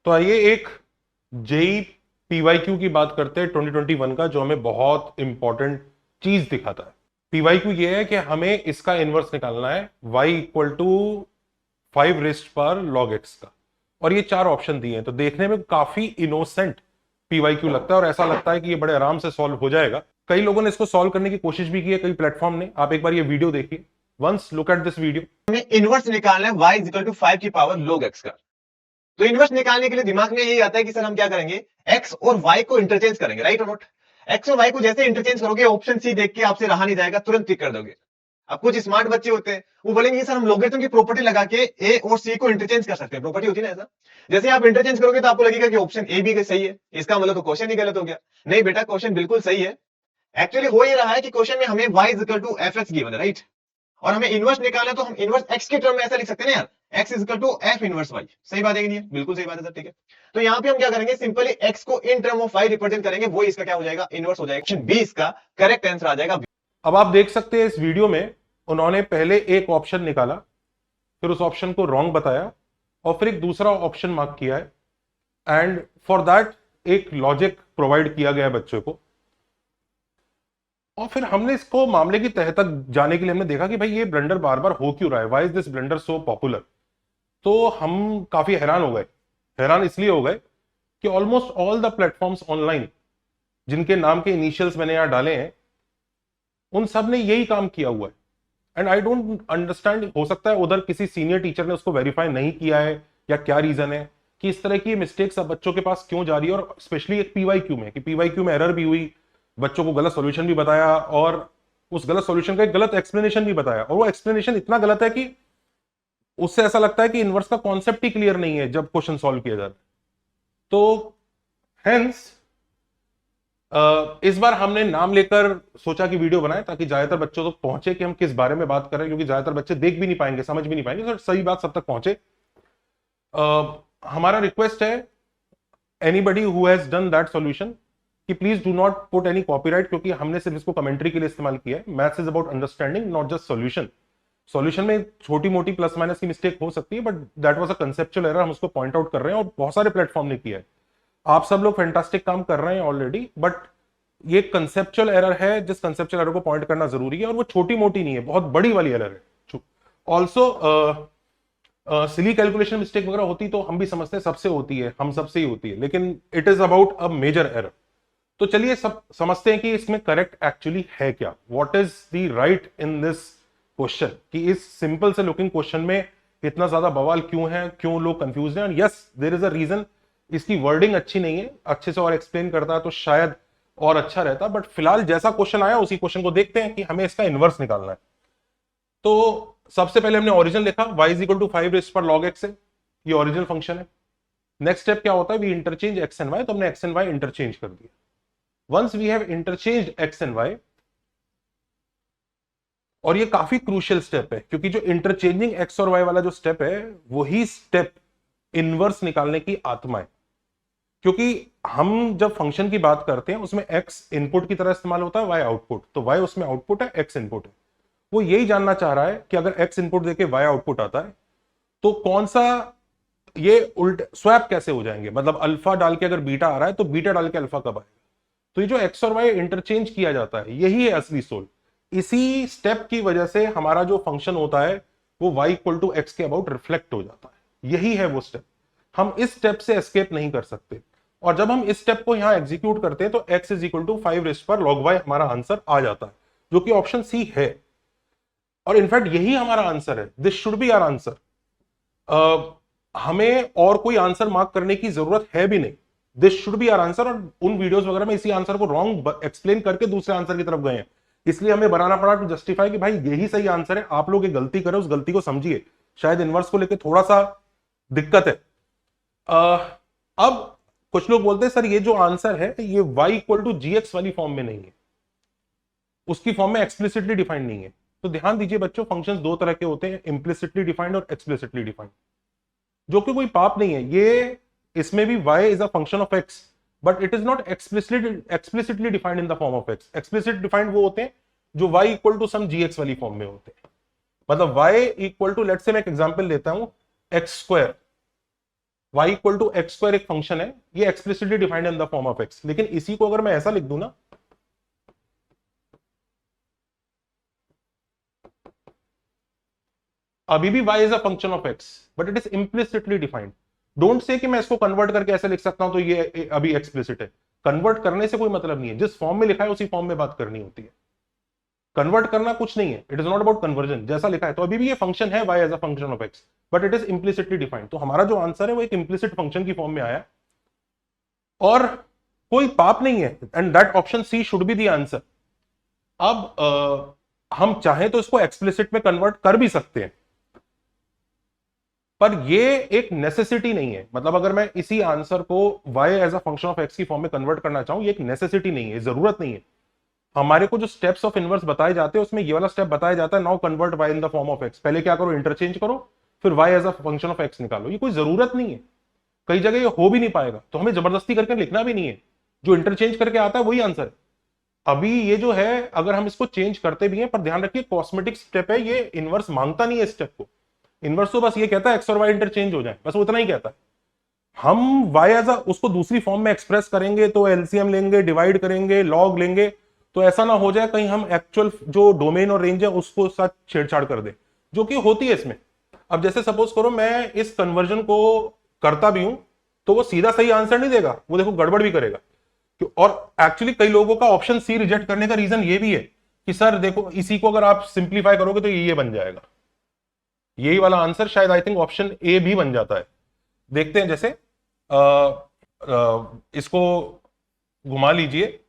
तो आइए एक जेई पीवाईक्यू की बात करते हैं 2021 का, जो हमें बहुत इंपॉर्टेंट चीज दिखाता है। पीवाईक्यू ये है कि हमें इसका इनवर्स निकालना है y इक्वल टू 5 रेस्ट पर log x का, और ये 4 ऑप्शन दिए हैं। तो देखने में काफी इनोसेंट पीवाईक्यू लगता है और ऐसा लगता है कि ये बड़े आराम से सॉल्व हो जाएगा। कई लोगों ने इसको सॉल्व करने की कोशिश भी की है, कई प्लेटफॉर्म ने। आप एक बार ये वीडियो देखिए, once look at this video. हमें इनवर्स निकालना है y इज इक्वल टू 5 की पावर log x का। तो इनवर्स निकालने के लिए दिमाग में यही आता है कि सर हम क्या करेंगे, x और y को इंटरचेंज करेंगे, राइट और नॉट। x और y को जैसे इंटरचेंज करोगे, ऑप्शन सी देख के आपसे रहा नहीं जाएगा, तुरंत टिक कर दोगे। अब कुछ स्मार्ट बच्चे होते हैं, वो बोलेंगे सर हम लोगरिथम की प्रॉपर्टी लगा के a और c को इंटरचेंज कर सकते हैं। प्रॉपर्टी होती है ना ऐसा, जैसे आप इंटरचेंज करोगे तो आपको लगेगा कि ऑप्शन ए भी सही है, इसका मतलब तो क्वेश्चन ही गलत हो गया। नहीं बेटा, क्वेश्चन बिल्कुल सही है। एक्चुअली हो ये रहा है कि क्वेश्चन में हमें y is equal to f x given है, राइट, और हमें इनवर्स निकालना है, तो हम इनवर्स x के टर्म में ऐसा लिख सकते हैं ना यार, x is equal to f inverse y। सही बात है कि नहीं? बिल्कुल सही बात है सर, ठीक है। तो यहाँ पे हम क्या करेंगे, सिंपली x को in term of y represent करेंगे, वो इसका क्या हो जाएगा, इनवर्स हो जाएगा। ऑप्शन बी इसका करेक्ट आंसर आ जाएगा। अब आप देख सकते हैं इस वीडियो में उन्होंने पहले एक ऑप्शन निकाला, फिर उस ऑप्शन को रॉन्ग बताया, और फिर एक दूसरा ऑप्शन मार्क किया है, एंड फॉर दैट एक लॉजिक प्रोवाइड किया गया है बच्चों को। और फिर हमने इसको मामले की तह तक जाने के लिए हमने देखा कि भाई ये ब्लंडर बार बार हो क्यों रहा है, why is this blunder so popular. तो हम काफी हैरान हो गए। हैरान इसलिए हो गए कि almost all the platforms online जिनके नाम के इनिशियल्स मैंने यहां डाले हैं, उन सब ने यही काम किया हुआ है। एंड आई डोंट अंडरस्टैंड, हो सकता है उधर किसी सीनियर टीचर ने उसको वेरीफाई नहीं किया है, या क्या रीजन है कि इस तरह की मिस्टेक्स अब बच्चों के पास क्यों जा रही है। और स्पेशली एक पीवाईक्यू में, कि पीवाईक्यू में एरर भी हुई, बच्चों को गलत सॉल्यूशन भी बताया, और उस गलत सॉल्यूशन का एक गलत एक्सप्लेनेशन भी बताया, और वो एक्सप्लेनेशन इतना गलत है कि उससे ऐसा लगता है कि इनवर्स का कॉन्सेप्ट ही क्लियर नहीं है जब क्वेश्चन सॉल्व किया जाता है। तो हेंस इस बार हमने नाम लेकर सोचा कि वीडियो बनाए, ताकि ज्यादातर बच्चों तक पहुंचे कि हम किस बारे में बात कर रहे हैं, क्योंकि ज्यादातर बच्चे देख भी नहीं पाएंगे, समझ भी नहीं पाएंगे, तो सही बात सब तक पहुंचे। हमारा रिक्वेस्ट है, anybody who has done that solution, कि please do not put any copyright, क्योंकि हमने सिर्फ इसको कमेंट्री के लिए इस्तेमाल किया है। Maths is about understanding, not just solution. Solution में छोटी मोटी प्लस माइनस की मिस्टेक हो सकती है, but that was a conceptual error, हम उसको पॉइंट आउट कर रहे हैं, और बहुत सारे प्लेटफॉर्म ने किया है। आप सब लोग फैंटास्टिक काम कर रहे हैं ऑलरेडी, बट ये कंसेप्चुअल एरर है, जिस कंसेप्चुअल एरर को पॉइंट करना जरूरी है, और वो छोटी मोटी नहीं है, बहुत बड़ी वाली एरर है। ऑल्सो सिली कैलकुलेशन मिस्टेक वगैरह होती तो हम भी समझते हैं सबसे होती है, हम सबसे ही होती है, लेकिन it is about a major error. तो चलिए सब समझते हैं कि इसमें करेक्ट एक्चुअली है क्या, what is the right in this question, कि इस सिंपल से लुकिंग क्वेश्चन में इतना ज्यादा बवाल क्यों है, क्यों लोग कंफ्यूज हैं। Yes, there is a reason, इसकी वर्डिंग अच्छी नहीं है, अच्छे से और एक्सप्लेन करता है तो शायद और अच्छा रहता, बट फिलहाल जैसा क्वेश्चन आया उसी क्वेश्चन को देखते हैं कि हमें इसका इनवर्स निकालना है। तो सबसे पहले हमने ओरिजिन लिखा, y is equal to 5 raise पर log x है, ये ओरिजिनल फंक्शन है। नेक्स्ट स्टेप क्या होता है, we interchange x and y, तो हमने x एंड y इंटरचेंज कर दिया। Once we have interchange x and y, और ये काफी क्रूशियल स्टेप है, क्योंकि जो इंटरचेंजिंग x और y वाला जो स्टेप है, वही स्टेप इनवर्स निकालने की आत्मा है। क्योंकि हम जब फंक्शन की बात करते हैं उसमें x इनपुट की तरह इस्तेमाल होता है, y आउटपुट, तो y उसमें आउटपुट है, x इनपुट है। वो यही जानना चाह रहा है कि अगर x इनपुट देके y आउटपुट आता है, तो कौन सा, ये उल्ट स्वैप कैसे हो जाएंगे, मतलब अल्फा डाल के अगर बीटा आ रहा है तो बीटा डाल के अल्फा कब आएगा। तो ये जो x और y इंटरचेंज किया जाता है, यही है असली सोल। इसी स्टेप की वजह से हमारा जो फंक्शन होता है वो y इक्वल टू एक्स के अबाउट रिफ्लेक्ट हो जाता है। यही है वो स्टेप, हम इस स्टेप से एस्केप नहीं कर सकते। और जब हम इस स्टेप को यहां एग्जीक्यूट करते हैं तो x is equal to 5 raise पर log y हमारा आंसर आ जाता है, जो कि ऑप्शन सी है। और इनफैक्ट यही हमारा आंसर है, this should be our answer. हमें और कोई आंसर मार्क करने की जरूरत है भी नहीं, this should be our answer. और उन वीडियोस वगैरह में इसी आंसर को रॉन्ग एक्सप्लेन करके दूसरे आंसर की तरफ गए हैं, इसलिए हमें बनाना पड़ा टू जस्टिफाई कि भाई यही सही आंसर है, आप लोग ये गलती करें, उस गलती को समझिए। शायद इनवर्स को लेकर थोड़ा सा दिक्कत है। अब कुछ लोग बोलते हैं सर ये जो आंसर है ये y equal to g x वाली फॉर्म में नहीं है, उसकी फॉर्म में एक्सप्लिसिटली डिफाइंड नहीं है। तो ध्यान दीजिए बच्चों, फंक्शंस दो तरह के होते हैं, इम्प्लिसिटली डिफाइंड और एक्सप्लिसिटली डिफाइंड, जो कि कोई पाप नहीं है। ये इसमें भी y is a function of x, but it is not explicitly defined in the form of x। Explicit defined वो होते हैं जो y equal to some gx वाली फॉर्म में होते हैं। मतलब y equal to, let's say मैं एक एग्जांपल लेता हूं, x square y equal to x square एक फंक्शन है, ये explicitly defined in the form of x, लेकिन इसी को अगर मैं ऐसा लिख दूं ना, अभी भी y is a function of x but it is implicitly defined. Don't say कि मैं इसको कन्वर्ट करके ऐसे लिख सकता हूं तो ये अभी एक्सप्लिसिट है। कन्वर्ट करने से कोई मतलब नहीं है, जिस फॉर्म में लिखा है उसी फॉर्म में बात करनी होती है। कन्वर्ट करना कुछ नहीं है, it is not about conversion, जैसा लिखा है तो अभी भी ये फंक्शन है y as a function of x but it is implicitly defined. तो हमारा जो आंसर है वो एक इम्प्लिसिट फंक्शन की फॉर्म में आया और कोई पाप नहीं है, and that option C should be the answer. अब हम चाहें तो इसको एक्सप्लिसिट में कन्वर्ट कर भी सकते हैं, पर ये एक नेसेसिटी नहीं है। मतलब अगर मैं इसी आंसर को y as a function of x की फॉर्म में कन्वर्ट करना चाहूं, ये एक नेसेसिटी नहीं है, जरूरत नहीं है। हमारे को जो स्टेप्स ऑफ इनवर्स बताए जाते हैं उसमें ये वाला स्टेप बताया जाता है, now convert y in the form of x। पहले क्या करो, इंटरचेंज करो, फिर y as a function of x निकालो। ये कोई जरूरत नहीं है, कई जगह ये हो भी नहीं पाएगा, तो हमें जबरदस्ती करके लिखना भी नहीं है। जो इंटरचेंज करके आता है वही आंसर है। अभी ये जो है अगर हम इसको चेंज करते भी हैं, पर ध्यान रखिए कॉस्मेटिक स्टेप है, ये इनवर्स मांगता नहीं है स्टेप को। इनवर्स तो बस ये कहता है एक्स और वाई इंटरचेंज हो जाए, बस वो इतना ही कहता है। हम वाई एज उसको दूसरी फॉर्म में एक्सप्रेस करेंगे तो एलसीएम लेंगे, डिवाइड करेंगे, लॉग लेंगे, तो ऐसा ना हो जाए कहीं हम एक्चुअल जो डोमेन और रेंज है उसको साथ छेड़छाड़ कर दे, जो कि होती है इसमें। अब जैसे सपोज करो मैं इस कन्वर्जन को करता भी हूं तो वो सीधा सही आंसर नहीं देगा, वो देखो गड़बड़ भी करेगा। और एक्चुअली कई लोगों का ऑप्शन सी रिजेक्ट करने का रीजन ये भी है कि सर देखो इसी को अगर आप सिंप्लीफाई करोगे तो ये बन जाएगा, यही वाला आंसर शायद आई थिंक ऑप्शन ए भी बन जाता है। देखते हैं, जैसे इसको घुमा लीजिए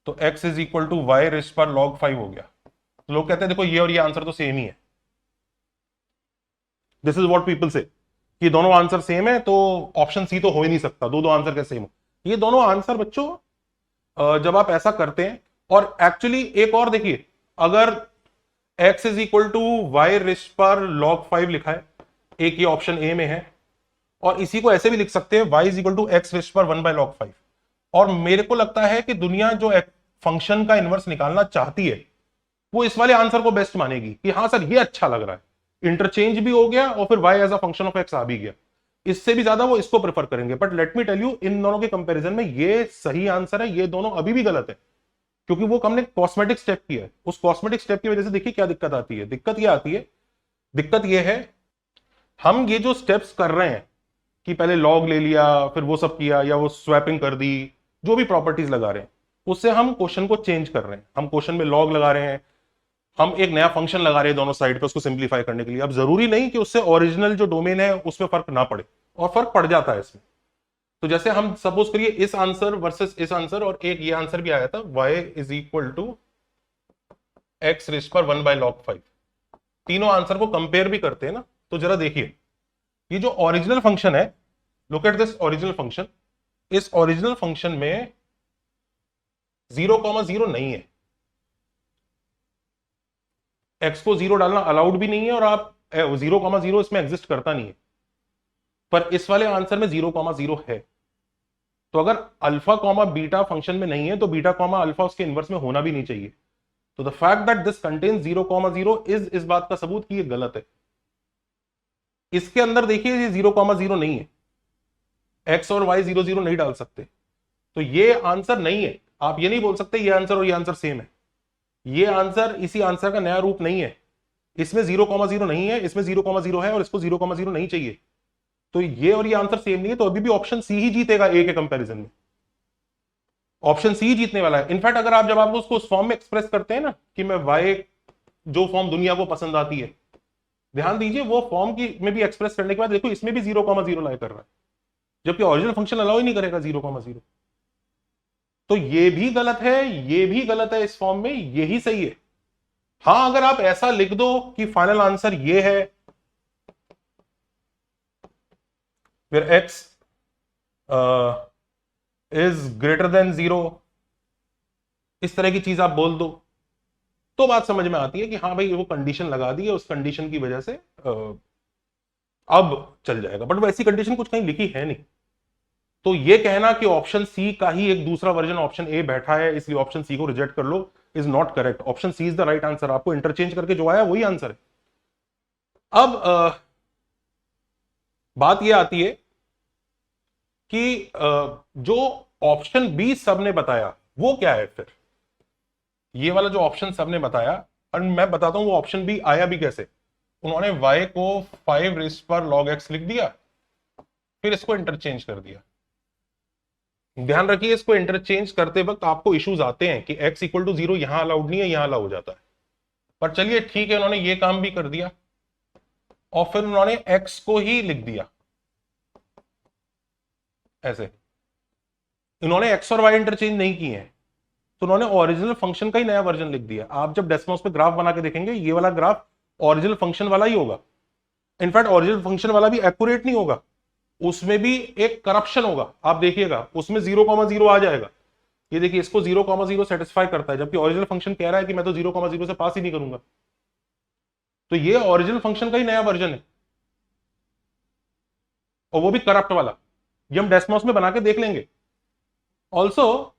तो x is equal to y raise पर log 5 हो गया। तो लोग कहते हैं देखो ये और ये आंसर तो सेम ही है, दिस इज व्हाट पीपल से, कि दोनों आंसर सेम है तो ऑप्शन सी तो हो ही नहीं सकता, दो दो आंसर कैसे सेम हो। ये दोनों आंसर बच्चों जब आप ऐसा करते हैं, और एक्चुअली एक और देखिए, अगर x is equal to y raise पर log 5 लिखा है, एक ये ऑप्शन ए में है, और इसी को ऐसे भी लिख सकते हैं y is equal to x raise पर 1/log 5। और मेरे को लगता है कि दुनिया जो फंक्शन का इनवर्स निकालना चाहती है वो इस वाले आंसर को बेस्ट मानेगी कि हाँ सर ये अच्छा लग रहा है, इंटरचेंज भी हो गया और फिर y as a function of x आ भी गया। इससे भी ज्यादा वो इसको प्रेफर करेंगे। But let me tell you, इन दोनों के कंपैरिजन में ये सही आंसर है, ये दोनों अभी भी गलत है, क्योंकि वो हमने कॉस्मेटिक स्टेप किया है। उस कॉस्मेटिक स्टेप की वजह से देखिए क्या दिक्कत आती है। दिक्कत ये आती है, दिक्कत ये है हम ये जो स्टेप्स कर रहे हैं कि पहले लॉग ले लिया फिर वो सब किया या वो स्वैपिंग कर दी, जो भी प्रॉपर्टीज लगा रहे हैं उससे हम क्वेश्चन को चेंज कर रहे हैं। हम क्वेश्चन में लॉग लगा रहे हैं, हम एक नया फंक्शन लगा रहे हैं दोनों साइड पे उसको सिंप्लीफाई करने के लिए। अब जरूरी नहीं कि उससे ओरिजिनल जो डोमेन है उसमें फर्क ना पड़े, और फर्क पड़ जाता है इसमें। तो जैसे हम सपोज करिए इस आंसर वर्सेस इस आंसर, और एक ये आंसर भी आया था y is equal to x raise पर 1/log 5। तीनों आंसर को कंपेयर भी करते हैं ना, तो जरा देखिए ये जो ओरिजिनल फंक्शन है, look at this original function, इस ओरिजिनल फंक्शन में 0,0 नहीं है, x को 0 डालना अलाउड भी नहीं है, और आप 0,0 इसमें एग्जिस्ट करता नहीं है। पर इस वाले आंसर में 0,0 है। तो अगर अल्फा कॉमा बीटा फंक्शन में नहीं है तो बीटा कॉमा अल्फा उसके इनवर्स में होना भी नहीं चाहिए। तो the fact that this contains 0,0 is इस बात का सबूत कि ये गलत है। इसके अंदर देखिए ये 0,0 नहीं है, x और y 0,0 नहीं डाल सकते, तो ये आंसर नहीं है। आप ये नहीं बोल सकते ये आंसर और ये आंसर सेम है, ये आंसर इसी आंसर का नया रूप नहीं है। इसमें 0,0 नहीं है, इसमें 0,0 है, और इसको 0,0 नहीं चाहिए, तो ये और ये आंसर सेम नहीं है। तो अभी भी ऑप्शन सी ही जीतेगा ए के कंपैरिजन में, ऑप्शन सी ही जीतने वाला है। इनफैक्ट अगर आप जब आप उसको उस फॉर्म में एक्सप्रेस करते हैं ना कि मैं y जो फॉर्म दुनिया को पसंद आती है, ध्यान दीजिए वो फॉर्म की में भी एक्सप्रेस करने के बाद देखो इसमें भी 0,0 लाए कर रहा है, जबकि ओरिजिनल फंक्शन अलाउ ही नहीं करेगा 0,0। तो ये भी गलत है, ये भी गलत है, इस फॉर्म में यही सही है। हां अगर आप ऐसा लिख दो कि फाइनल आंसर ये है, फिर x इज ग्रेटर देन 0, इस तरह की चीज आप बोल दो, तो बात समझ में आती है कि हाँ भाई वो कंडीशन लगा दी है, उस कंडीशन की वजह से अब चल जाएगा। बट वैसी कंडीशन कुछ कहीं लिखी है नहीं। तो ये कहना कि ऑप्शन सी का ही एक दूसरा वर्जन ऑप्शन ए बैठा है इसलिए ऑप्शन सी को रिजेक्ट कर लो is not correct. Option C is the right answer. आपको इंटरचेंज करके जो आया वही आंसर है। अब बात ये आती है कि जो ऑप्शन बी सब ने बताया वो क्या है फिर, ये वाला जो ऑप्शन सब ने बताया, और मैं बताता हूं वो ऑप्शन बी आया भी कैसे। उन्होंने y को 5 रेज़ पर log x लिख दिया, फिर इसको इंटरचेंज कर दिया। ध्यान रखिए इसको इंटरचेंज करते वक्त आपको इश्यूज आते हैं कि x इक्वल टू 0 यहां अलाउड नहीं है, यहां अलाउ हो जाता है। पर चलिए ठीक है, उन्होंने ये काम भी कर दिया और फिर उन्होंने x को ही लिख दिया ऐसे। इन्होंने x और y इंटरचेंज नहीं किए हैं, तो उन्होंने ओरिजिनल फंक्शन का ही नया वर्जन लिख दिया। आप जब डेस्मोस पे ग्राफ बना के देखेंगे, ये वाला ग्राफ ओरिजिनल फंक्शन वाला ही होगा। इनफैक्ट ओरिजिनल फंक्शन वाला भी एक्यूरेट नहीं होगा, उसमें भी एक करप्शन होगा। आप देखिएगा उसमें 0,0 आ जाएगा। ये देखिए इसको 0,0 सेटिस्फाई करता है, जबकि ओरिजिनल फंक्शन कह रहा है कि मैं तो 0,0 से पास ही नहीं करूंगा। तो ये ओरिजिनल फंक्शन का ही नया वर्जन है, और वो भी करप्ट वाला। ये हम डेस्मोस में बना के देख लेंगे ऑल्सो।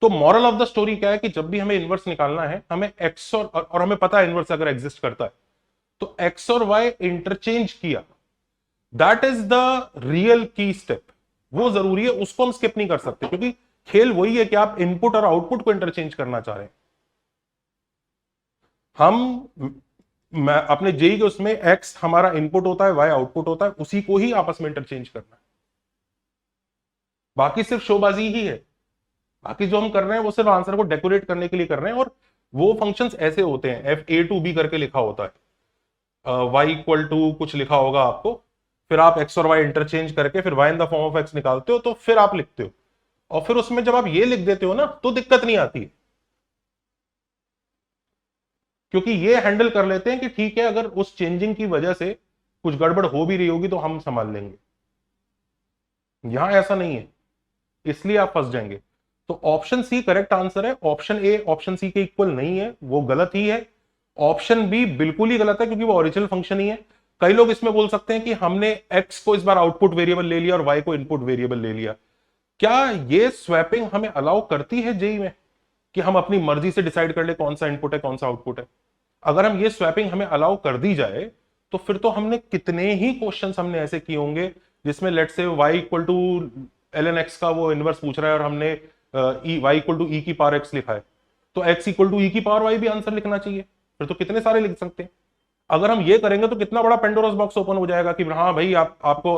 तो मॉरल ऑफ द स्टोरी क्या है कि जब भी हमें इनवर्स निकालना है, हमें एक्स और हमें पता है इनवर्स अगर एग्जिस्ट करता है तो एक्स और वाई इंटरचेंज किया, दैट इज द रियल की स्टेप। वो जरूरी है, उसको हम स्किप नहीं कर सकते, क्योंकि खेल वही है कि आप इनपुट और आउटपुट को इंटरचेंज करना चाह रहे हैं। मैं अपने जेई के उसमें एक्स हमारा इनपुट होता है, वाई आउटपुट होता है, उसी को ही आपस में इंटरचेंज करना है। बाकी सिर्फ शोबाजी ही है। बाकी जो हम कर रहे हैं वो सिर्फ आंसर को डेकोरेट करने के लिए कर रहे हैं। और वो फंक्शंस ऐसे होते हैं, एफ ए टू बी करके लिखा होता है, वाई इक्वल टू कुछ लिखा होगा आपको, फिर आप एक्स और वाई इंटरचेंज करके फिर y in the form of x निकालते हो, तो फिर आप लिखते हो। और फिर उसमें जब आप ये लिख देते हो ना, तो दिक्कत नहीं आती है, क्योंकि ये हैंडल कर लेते हैं कि ठीक है, अगर उस चेंजिंग की वजह से कुछ गड़बड़ हो भी रही होगी तो हम संभाल लेंगे। यहां ऐसा नहीं है, इसलिए आप फंस जाएंगे। तो ऑप्शन सी करेक्ट आंसर है। ऑप्शन ए ऑप्शन सी के इक्वल नहीं है, वो गलत ही है। ऑप्शन बी बिल्कुल ही गलत है, क्योंकि वो ओरिजिनल फंक्शन ही है। कई लोग इसमें बोल सकते हैं कि हमने एक्स को इस बार आउटपुट वेरिएबल ले लिया और वाई को इनपुट वेरिएबल ले लिया। क्या ये स्वैपिंग हमें अलाउ करती है जेई में, कि हम अपनी मर्जी से डिसाइड कर ले कौन सा इनपुट है कौन सा आउटपुट है? अगर हम ये स्वैपिंग हमें अलाउ कर दी जाए, तो फिर तो हमने कितने ही क्वेश्चंस हमने ऐसे किए होंगे जिसमें let say y equal to l n x का वो इनवर्स पूछ रहा है और हमने वाई इक्वल टू ई की पावर एक्स लिखा है, तो एक्स इक्वल टू ई की पावर वाई भी आंसर लिखना चाहिए। फिर तो कितने सारे लिख सकते हैं। अगर हम ये करेंगे तो कितना बड़ा पेंडोरस बॉक्स ओपन हो जाएगा कि हाँ भाई आपको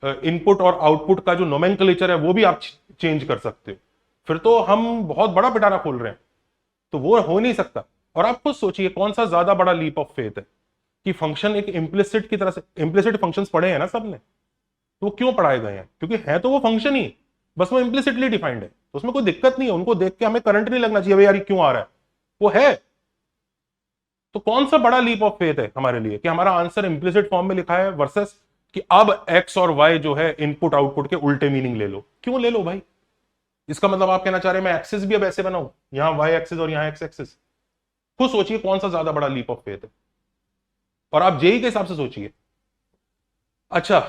इनपुट और आउटपुट का जो नोमेनक्लेचर है वो भी आप चेंज कर सकते हो। फिर तो हम बहुत बड़ा पिटारा खोल रहे हैं, तो वो हो नहीं सकता। और आप खुद सोचिए कौन सा ज्यादा बड़ा लीप ऑफ फेथ है कि फंक्शन एक इम्प्लिसिट की तरह से, इम्प्लिसिट फंक्शंस पढ़े हैं ना सबने, तो वो क्यों पढ़ाए गए हैं? क्योंकि है तो वो फंक्शन ही, बस वो इम्प्लिसिटली डिफाइंड है, तो उसमें कोई दिक्कत नहीं है। उनको देख के हमें करंट नहीं लगना चाहिए भाई यार ये क्यों आ रहा है, वो है। तो कौन सा बड़ा लीप ऑफ फेथ है हमारे लिए कि हमारा आंसर इंप्लिसिट फॉर्म में लिखा है वर्सेस कि अब एक्स और वाई जो है इनपुट आउटपुट के उल्टे मीनिंग ले लो। क्यों ले लो भाई? इसका मतलब आप कहना चाह रहे हैं मैं एक्सिस भी अब ऐसे बनाऊं, यहां वाई एक्सिस और यहां एक्स एक्सिस? खुद सोचिए कौन सा ज्यादा बड़ा लीप ऑफ फेथ है, और आप जेई के हिसाब से सोचिए। अच्छा,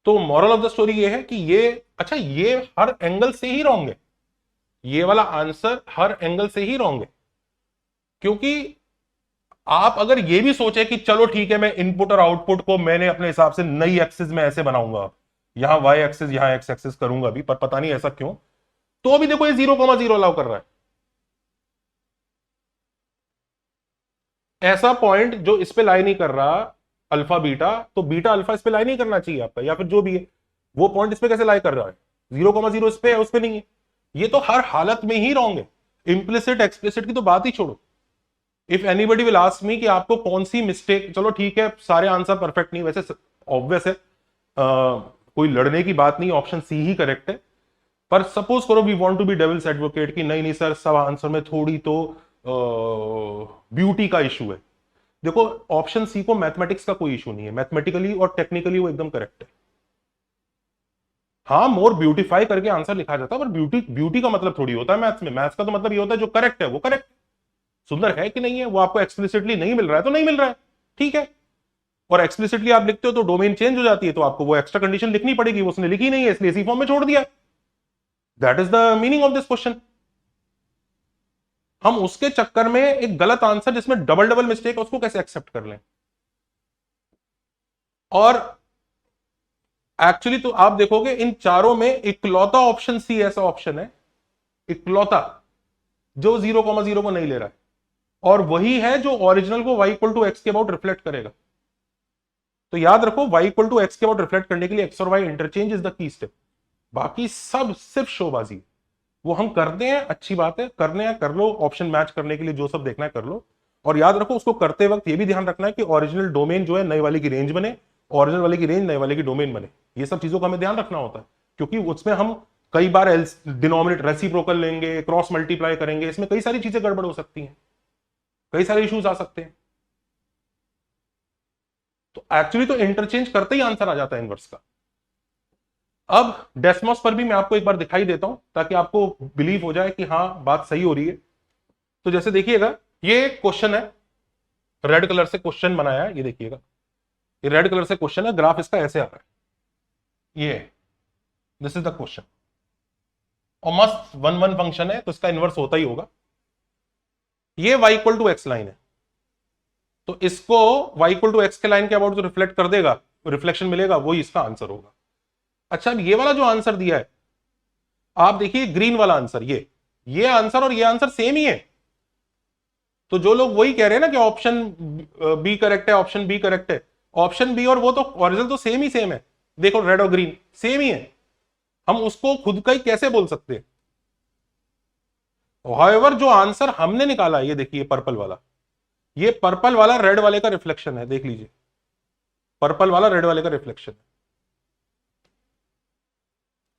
तो मॉरल ऑफ द स्टोरी ये है कि ये, अच्छा ये हर एंगल से ही रॉन्ग है, ये वाला आंसर हर एंगल से ही रॉन्ग है। क्योंकि आप अगर ये भी सोचे कि चलो ठीक है मैं इनपुट और आउटपुट को मैंने अपने हिसाब से नई एक्सिस में ऐसे बनाऊंगा, यहां वाई एक्सिस यहां एक्स एक्सिस करूंगा भी, पर पता नहीं ऐसा क्यों, तो अभी देखो ये 0,0 अलाउ कर रहा है। ऐसा पॉइंट जो इस पे लाई नहीं कर रहा अल्फा बीटा, तो बीटा अल्फा इस पे लाई नहीं करना चाहिए आपका, या फिर जो भी है वो पॉइंट इस पे कैसे लाई कर रहा है? 0,0 इस पे है, उस पे नहीं है। ये तो हर हालत में ही रॉन्ग है। इंप्लिसिट एक्सप्लिसिट की तो बात ही छोड़ो। If anybody will ask me कि आपको कौन सी मिस्टेक, चलो ठीक है सारे आंसर परफेक्ट नहीं, वैसे ऑब्वियस है, कोई लड़ने की बात नहीं, ऑप्शन सी ही करेक्ट है। पर सपोज करो we want to be devil's advocate कि नहीं नहीं सर सब आंसर में थोड़ी तो ब्यूटी का इशू है। देखो ऑप्शन सी को मैथमेटिक्स का कोई इशू नहीं है, मैथमेटिकली और टेक्निकली वो एकदम करेक्ट है। हाँ मोर ब्यूटीफाई करके आंसर लिखा जाता है, पर ब्यूटी ब्यूटी का मतलब थोड़ी होता है मैथ्स में। मैथ्स का तो मतलब ये होता है जो करेक्ट है वो करेक्ट, सुंदर है कि नहीं है वो आपको एक्सप्लिसिटली नहीं मिल रहा है तो नहीं मिल रहा है, ठीक है। और एक्सप्लिसिटली आप लिखते हो तो डोमेन चेंज हो जाती है, तो आपको वो एक्स्ट्रा कंडीशन लिखनी पड़ेगी, वो उसने लिखी नहीं है इसलिए इसी फॉर्म में छोड़ दिया। That is the meaning of this question. हम उसके चक्कर में एक गलत आंसर जिसमें डबल डबल मिस्टेक है उसको कैसे एक्सेप्ट कर लें? और एक्चुअली तो आप देखोगे इन चारों में इकलौता ऑप्शन सी ऐसा ऑप्शन है, इकलौता, जो 0,0 को नहीं ले रहा है, और वही है जो ओरिजिनल को y इक्वल टू एक्स के अबाउट रिफ्लेक्ट करेगा। तो याद रखो y इक्वल टू एक्स के अबाउट रिफ्लेक्ट करने के लिए x और y interchange is the key step, बाकी सब सिर्फ शोबाजी। वो हम करते हैं, अच्छी बात है, करने हैं कर लो, ऑप्शन मैच करने के लिए जो सब देखना है कर लो। और याद रखो उसको करते वक्त ये भी ध्यान रखना है कि ओरिजिनल डोमेन जो है नए वाले की रेंज बने, ओरिजिनल वाले की रेंज नए वाले की डोमेन बने। ये सब चीजों का हमें ध्यान रखना होता है, क्योंकि उसमें हम कई बार डिनोमिनेटर रेसिप्रोकल लेंगे, क्रॉस मल्टीप्लाई करेंगे, इसमें कई सारी चीजें गड़बड़ हो सकती हैं, कई सारे इश्यूज आ सकते हैं। तो एक्चुअली तो इंटरचेंज करते ही आंसर आ जाता है इनवर्स का। अब डेस्मोस पर भी मैं आपको एक बार दिखाई देता हूं ताकि आपको बिलीव हो जाए कि हाँ बात सही हो रही है। तो जैसे देखिएगा, ये क्वेश्चन है, रेड कलर से क्वेश्चन बनाया है, ये देखिएगा, ये रेड कलर से क्वेश्चन है, ग्राफ इसका ऐसे आ रहा है, ये दिस इज द क्वेश्चन, और मस्त 1 1 फंक्शन है, तो इसका इनवर्स होता ही होगा। ये y equal to x line है, तो इसको y इक्वल टू एक्स के लाइन के अबाउट जो रिफ्लेक्ट कर देगा, रिफ्लेक्शन मिलेगा, वही इसका आंसर होगा। अच्छा, अब ये वाला जो आंसर दिया है, आप देखिए ग्रीन वाला आंसर, ये आंसर और ये आंसर सेम ही है। तो जो लोग वही कह रहे हैं ना कि ऑप्शन बी करेक्ट है, ऑप्शन बी करेक्ट है, ऑप्शन बी और वो तो ओरिजिनल तो सेम ही सेम है, देखो रेड और ग्रीन सेम ही है, हम उसको खुद का ही कैसे बोल सकते हैं। हाउएवर जो आंसर हमने निकाला, ये देखिए पर्पल वाला, ये पर्पल वाला रेड वाले का रिफ्लेक्शन है, देख लीजिए, पर्पल वाला रेड वाले का रिफ्लेक्शन है।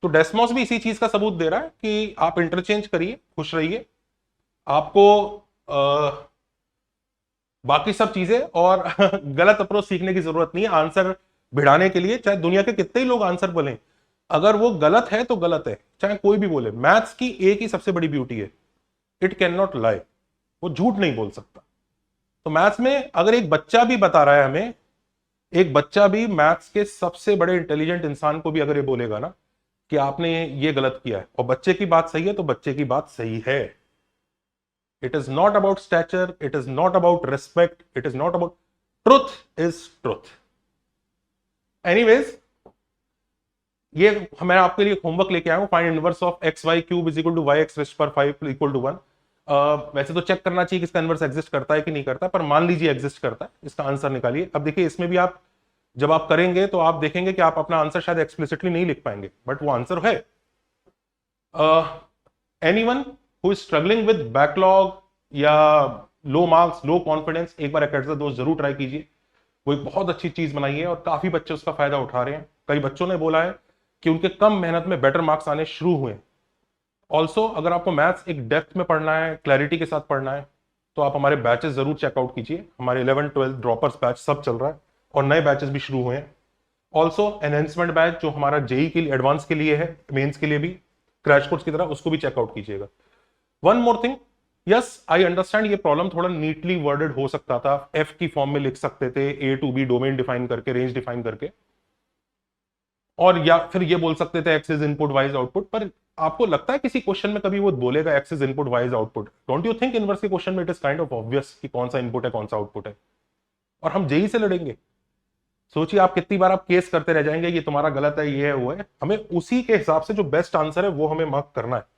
तो डेस्मोस भी इसी चीज का सबूत दे रहा है कि आप इंटरचेंज करिए, खुश रहिए, आपको बाकी सब चीजें और गलत अप्रोच सीखने की जरूरत नहीं है आंसर भिड़ाने के लिए। चाहे दुनिया के कितने ही लोग आंसर बोलें, अगर वो गलत है तो गलत है, चाहे कोई भी बोले। मैथ्स की एक ही सबसे बड़ी ब्यूटी है, इट कैन नॉट लाई, वो झूठ नहीं बोल सकता। तो मैथ्स में अगर एक बच्चा भी बता रहा है हमें, एक बच्चा भी मैथ्स के सबसे बड़े इंटेलिजेंट इंसान को भी अगर ये बोलेगा ना कि आपने ये गलत किया है, और बच्चे की बात सही है, तो बच्चे की बात सही है। It is not about stature, it is not about respect, it is not about, truth is truth. Anyways, ये मैं आपके लिए होमवर्क लेके आया हूं, find inverse of x y cube is equal to y x raise पर 5 equal to 1। वैसे तो चेक करना चाहिए कि इसका इनवर्स एग्जिस्ट करता है कि नहीं करता, पर मान लीजिए एग्जिस्ट करता है, इसका आंसर निकालिए। अब देखिए इसमें भी आप जब आप करेंगे तो आप देखेंगे कि आप अपना आंसर शायद एक्सप्लिसिटली नहीं लिख पाएंगे, बट वो आंसर है। Anyone who is struggling with backlog या लो मार्क्स, लो कॉन्फिडेंस, एक बार एकेडमी दोस्त जरूर ट्राई कीजिए, वो एक बहुत अच्छी चीज बनाई है और काफी बच्चे उसका फायदा उठा रहे हैं। कई बच्चों ने बोला है कि उनके कम मेहनत में बेटर मार्क्स आने शुरू हुए। ऑल्सो अगर आपको मैथ्स एक डेप्थ में पढ़ना है, क्लैरिटी के साथ पढ़ना है, तो आप हमारे बैचेस जरूर चेकआउट कीजिए। हमारे 11 12 ड्रॉपर्स बैच सब चल रहा है और नए बैचेस भी शुरू हुए हैं। ऑल्सो एनहेंसमेंट बैच जो हमारा जेई के लिए, एडवांस के लिए है, मेंस के लिए भी क्रैश कोर्स की तरह, उसको भी चेकआउट कीजिएगा। One more thing, yes I understand ये प्रॉब्लम थोड़ा नीटली वर्डेड हो सकता था, एफ की फॉर्म में लिख सकते थे, ए टू बी डोमेन डिफाइन करके, रेंज डिफाइन करके, और या फिर ये बोल सकते थे x is input wise output. पर आपको लगता है किसी क्वेश्चन में कभी वो बोलेगा x is input wise output? Don't you think inverse के क्वेश्चन में it is kind of obvious कि कौन सा इनपुट है कौन सा आउटपुट है, और हम जेई से लड़ेंगे। सोचिए आप कितनी बार आप केस करते रह जाएंगे, ये तुम्हारा गलत है, ये है, वो है। हमें उसी के हिसाब से जो बेस्ट आंसर है वो हमें मार्क करना है।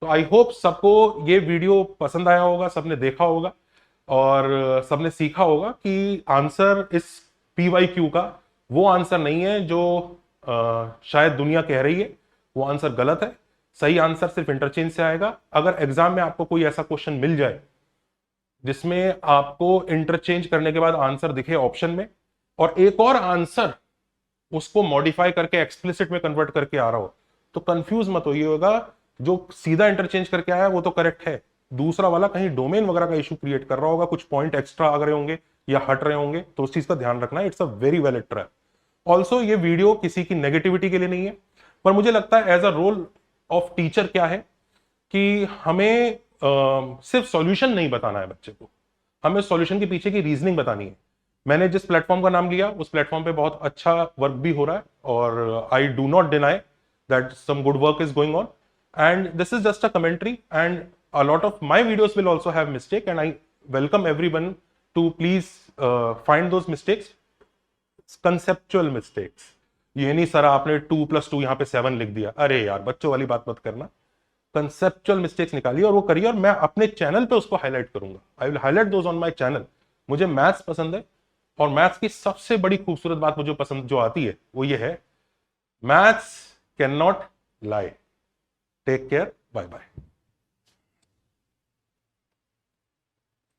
तो आई होप सबको ये वीडियो पसंद आया होगा, सबने देखा होगा और सबने सीखा होगा कि आंसर इस PYQ का वो आंसर नहीं है जो शायद दुनिया कह रही है, वो आंसर गलत है। सही आंसर सिर्फ इंटरचेंज से आएगा। अगर एग्जाम में आपको कोई ऐसा क्वेश्चन मिल जाए जिसमें आपको इंटरचेंज करने के बाद आंसर दिखे ऑप्शन में, और एक और आंसर उसको मॉडिफाई करके एक्सप्लिसिट में कन्वर्ट करके आ रहा हो, तो कंफ्यूज मत होइएगा। जो सीधा इंटरचेंज करके आया वो तो करेक्ट है, दूसरा वाला कहीं डोमेन वगैरह का इशू क्रिएट कर रहा होगा, कुछ पॉइंट एक्स्ट्रा आ रहे होंगे या हट रहे होंगे, तो उस चीज का ध्यान रखना है। It's a very valid trap. Also ये वीडियो किसी की नेगेटिविटी के लिए नहीं है, पर मुझे लगता है as a role of teacher क्या है कि हमें सिर्फ सॉल्यूशन नहीं बताना है बच्चे को, हमें सॉल्यूशन के पीछे की रीजनिंग बतानी है। मैंने जिस प्लेटफॉर्म का नाम लिया उस प्लेटफॉर्म पे बहुत अच्छा वर्क भी हो रहा है, और I do not deny that some good work is going on, and this is just a commentary, and a lot of my videos will also have mistake, and I welcome everyone to please find those mistakes, conceptual mistakes. ये नहीं sir आपने 2+2 यहां पे 7 लिख दिया, अरे यार बच्चों वाली बात मत करना। कंसेप्चुअल मिस्टेक्स निकालिए और वो करिए, और मैं अपने चैनल पे उसको हाईलाइट करूंगा। I will highlight those on my channel. मुझे मैथ्स पसंद है, और मैथ्स की सबसे बड़ी खूबसूरत बात मुझे पसंद जो आती है वो ये है, maths cannot lie. Take care, bye bye.